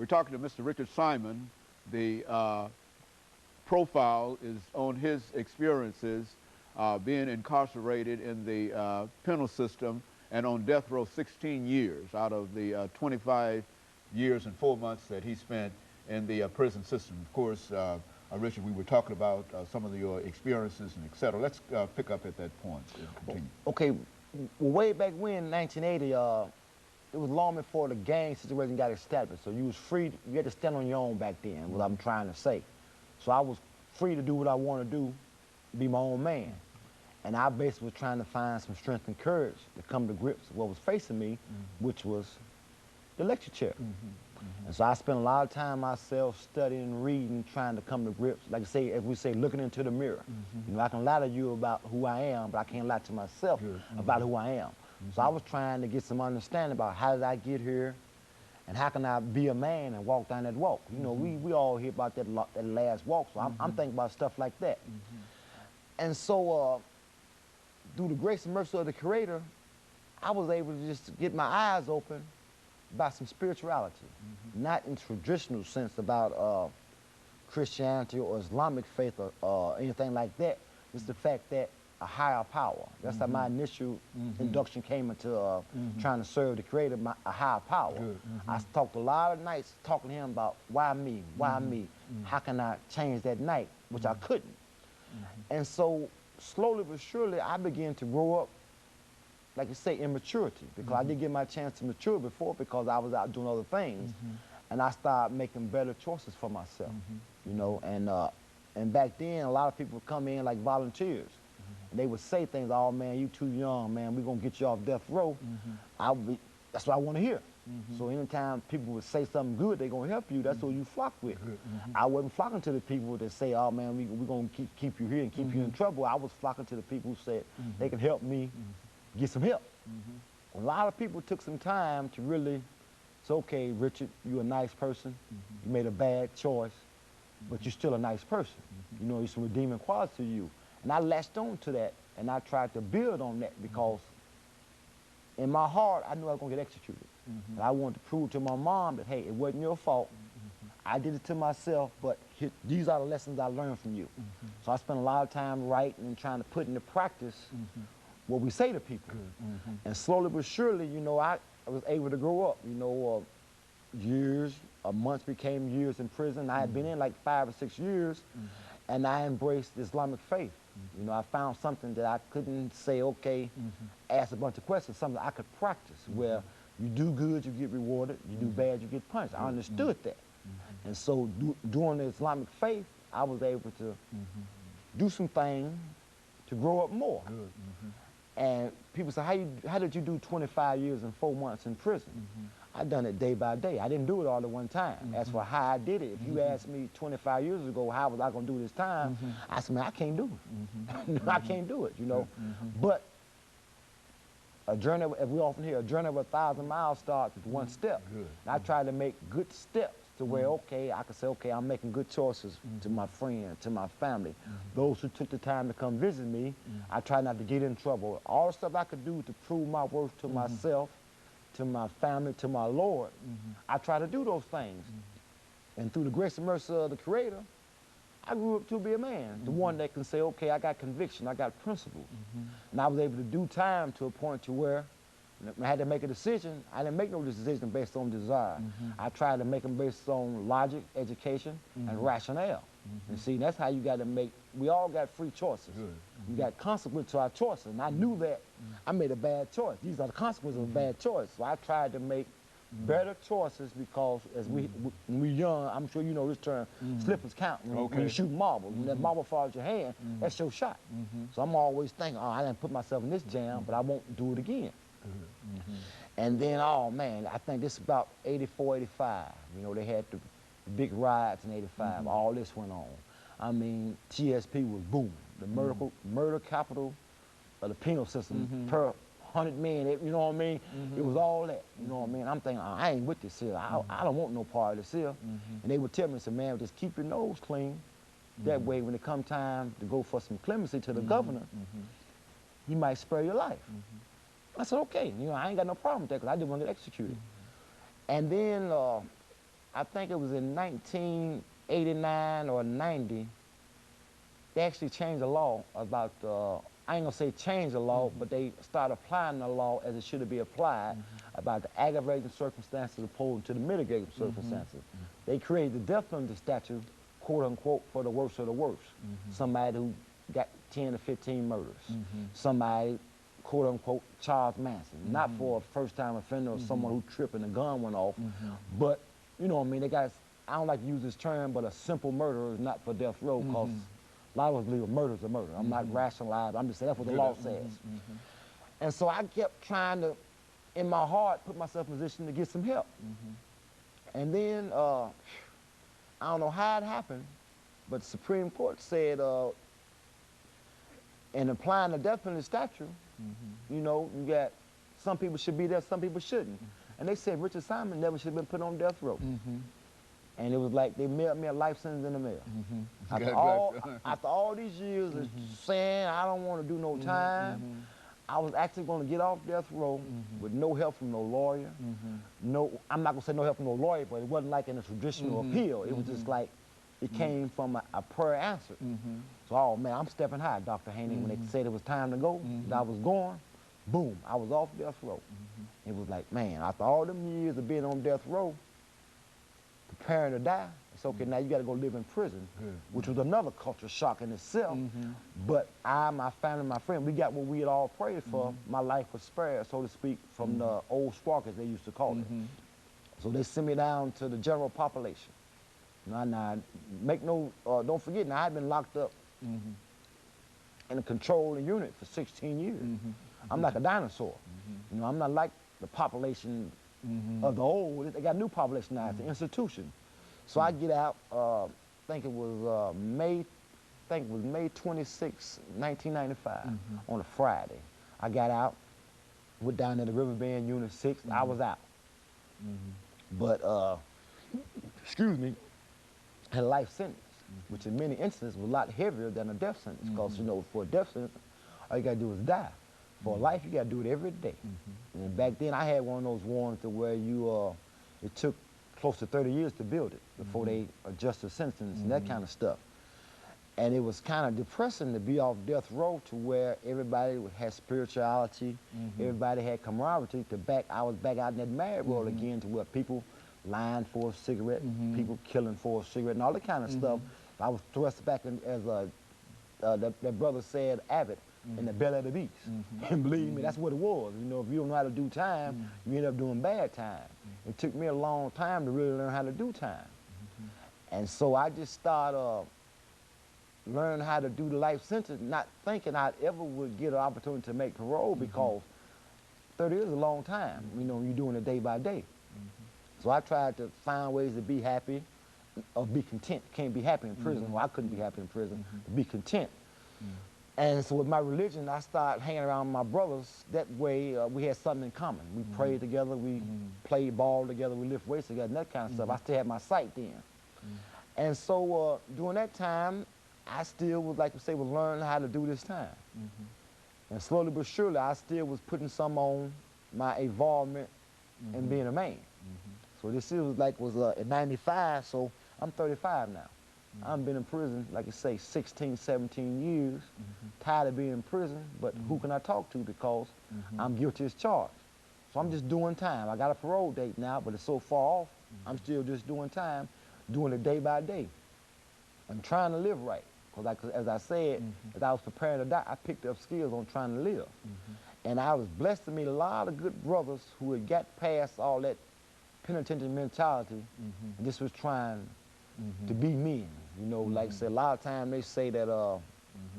We're talking to Mr. Richard Simon. The profile is on his experiences being incarcerated in the penal system and on death row 16 years out of the 25 years and 4 months that he spent in the prison system. Of course, Richard, we were talking about some of your experiences and et cetera. Let's pick up at that point and continue. Okay, well, way back when, 1980, it was long before the gang situation got established. So you was free, you had to stand on your own back then, what I'm trying to say. So I was free to do what I want to do, be my own man. And I basically was trying to find some strength and courage to come to grips with what was facing me, which was the lecture chair. And so I spent a lot of time myself studying, reading, trying to come to grips. Like I say, as we say, looking into the mirror. You know, I can lie to you about who I am, but I can't lie to myself about who I am. So I was trying to get some understanding about how did I get here, and how can I be a man and walk down that walk. You know, we all hear about that last walk, so I'm thinking about stuff like that. And so through the grace and mercy of the Creator, I was able to just get my eyes open about some spirituality, not in traditional sense about Christianity or Islamic faith or anything like that. It's the fact that a higher power. That's how my initial induction came into trying to serve the Creator, a higher power. I talked a lot of nights talking to him about why me, how can I change that night, which I couldn't. And so slowly but surely I began to grow up, like you say, in maturity, because I didn't get my chance to mature before because I was out doing other things. And I started making better choices for myself, you know, and back then a lot of people would come in like volunteers. And they would say things, oh man, you too young, man, we're gonna get you off death row. That's what I wanna hear. So anytime people would say something good, they're gonna help you, that's what you flock with. I wasn't flocking to the people that say, oh man, we're gonna keep you here and keep you in trouble. I was flocking to the people who said they can help me get some help. A lot of people took some time to really say, okay, Richard, you're a nice person. You made a bad choice, but you're still a nice person. You know, there's some redeeming qualities to you. And I latched on to that, and I tried to build on that because in my heart, I knew I was gonna get executed. And I wanted to prove to my mom that, hey, it wasn't your fault. I did it to myself, but these are the lessons I learned from you. So I spent a lot of time writing and trying to put into practice what we say to people. And slowly but surely, you know, I was able to grow up. You know, months became years in prison. I had been in like 5 or 6 years, and I embraced the Islamic faith. You know, I found something that I couldn't say, okay, ask a bunch of questions, something I could practice, where you do good, you get rewarded, you do bad, you get punished. I understood that. And so during the Islamic faith, I was able to do some things to grow up more. And people say, how did you do 25 years and 4 months in prison? I done it day by day. I didn't do it all at one time. As for how I did it, if you asked me 25 years ago, how was I gonna do this time? I said, man, I can't do it. I can't do it, you know. But a journey, as we often hear, a journey of 1,000 miles starts with one step. And I try to make good steps to where, okay, I can say, okay, I'm making good choices to my friends, to my family. Those who took the time to come visit me, I try not to get in trouble. All the stuff I could do to prove my worth to myself, to my family, to my Lord, I try to do those things. And through the grace and mercy of the Creator, I grew up to be a man, the one that can say, okay, I got conviction, I got principles. And I was able to do time to a point to where when I had to make a decision, I didn't make no decision based on desire. I tried to make them based on logic, education, and rationale. And see, that's how you got to make, we all got free choices. We got consequences to our choices. And I knew that I made a bad choice. These are the consequences of a bad choice. So I tried to make better choices because as when we're young, I'm sure you know this term, slippers count. When you shoot marbles, when that marble falls in your hand, that's your shot. So I'm always thinking, oh, I didn't put myself in this jam, but I won't do it again. And then, oh man, I think this is about 84, 85. You know, they had the big riots in 85. All this went on. I mean, TSP was booming. The murder capital of the penal system per 100 men, you know what I mean? It was all that, you know what I mean? I'm thinking, oh, I ain't with this here. I don't want no part of this here. And they would tell me, say, man, just keep your nose clean. That way, when it come time to go for some clemency to the governor, he might spare your life. I said, okay, you know, I ain't got no problem with that because I didn't want to get executed. And then I think it was in 1989 or 90, they actually changed the law about, I ain't gonna say change the law, but they started applying the law as it should be applied about the aggravating circumstances opposed to the mitigating circumstances. They created the death penalty statute, quote unquote, for the worst of the worst. Somebody who got 10 to 15 murders. Somebody, quote unquote, Charles Manson. Not for a first time offender or someone who tripped and the gun went off, but, you know what I mean, they got, I don't like to use this term, but a simple murderer is not for death row, because a lot of us believe a murder is a murder. I'm not rationalizing, I'm just saying that's what the law says. And so I kept trying to, in my heart, put myself in a position to get some help. And then, I don't know how it happened, but the Supreme Court said, in applying the death penalty statute, you know, you got, some people should be there, some people shouldn't. And they said Richard Simon never should have been put on death row. And it was like they mailed me a life sentence in the mail. After all these years of saying I don't want to do no time, I was actually going to get off death row with no help from no lawyer. No, I'm not going to say no help from no lawyer, but it wasn't like in a traditional appeal. It was just like it came from a prayer answered. So, oh man, I'm stepping high, Dr. Haney. When they said it was time to go, that I was going, boom, I was off death row. It was like, man, after all them years of being on death row, preparing to die, it's okay, now you got to go live in prison, which was another culture shock in itself. But I, my family, my friend, we got what we had all prayed for. My life was spared, so to speak, from the old squawkers, they used to call it. So they sent me down to the general population. Now, make no, don't forget, now I've been locked up in a controlling unit for 16 years. I'm like a dinosaur. You know, I'm not like the population of the old. They got new population now. It's an institution. So I get out. I think it was May 26, 1995, on a Friday. I got out, went down to the Riverbend Unit 6. I was out. But excuse me, had a life sentence, which in many instances was a lot heavier than a death sentence. Because you know, for a death sentence, all you gotta do is die. For life, you gotta do it every day. And back then, I had one of those warrants to where you, it took close to 30 years to build it before they adjusted sentence and that kind of stuff. And it was kind of depressing to be off death row to where everybody had spirituality, everybody had camaraderie. I was back out in that mad world again, to where people lying for a cigarette, people killing for a cigarette, and all that kind of stuff. I was thrust back in as that brother said, Abbott, in the belly of the beast. And believe me, that's what it was. You know, if you don't know how to do time, you end up doing bad time. It took me a long time to really learn how to do time. And so I just started learning how to do the life sentence, not thinking I ever would get an opportunity to make parole, because 30 years is a long time, you know, you're doing it day by day. So I tried to find ways to be happy or be content. Can't be happy in prison. Well, I couldn't be happy in prison, to be content. And so with my religion, I started hanging around my brothers. That way, we had something in common. We prayed together, we played ball together, we lift weights together, and that kind of stuff. I still had my sight then. And so during that time, I still was, like you say, was learning how to do this time. And slowly but surely, I still was putting some on my involvement in being a man. So this was in 95, so I'm 35 now. I've been in prison, like I say, 16, 17 years. Tired of being in prison, but who can I talk to, because I'm guilty as charged. So I'm just doing time. I got a parole date now, but it's so far off, I'm still just doing time, doing it day by day. I'm trying to live right, because as I said, as I was preparing to die, I picked up skills on trying to live. And I was blessed to meet a lot of good brothers who had got past all that penitentiary mentality and just was trying to be men. You know, like I say, a lot of times they say that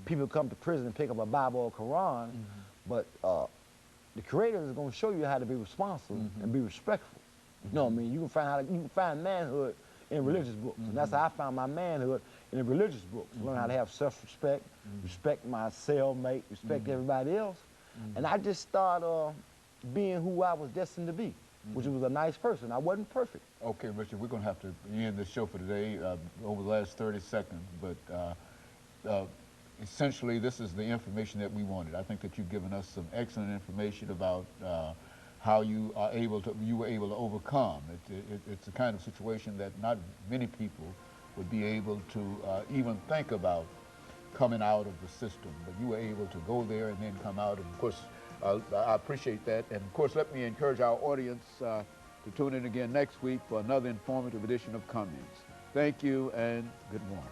people come to prison and pick up a Bible or Quran, but the Creator is going to show you how to be responsible and be respectful. You know what I mean? You can find manhood in religious books, and that's how I found my manhood in the religious books. Learn how to have self-respect, respect my cellmate, respect everybody else, and I just started being who I was destined to be, which was a nice person. I wasn't perfect. Okay, Richard, we're going to have to end this show for today over the last 30 seconds, but essentially this is the information that we wanted. I think that you've given us some excellent information about how you were able to overcome. It's the kind of situation that not many people would be able to even think about coming out of the system, but you were able to go there and then come out. And of course, I appreciate that. And of course, let me encourage our audience to tune in again next week for another informative edition of Cummings. Thank you and good morning.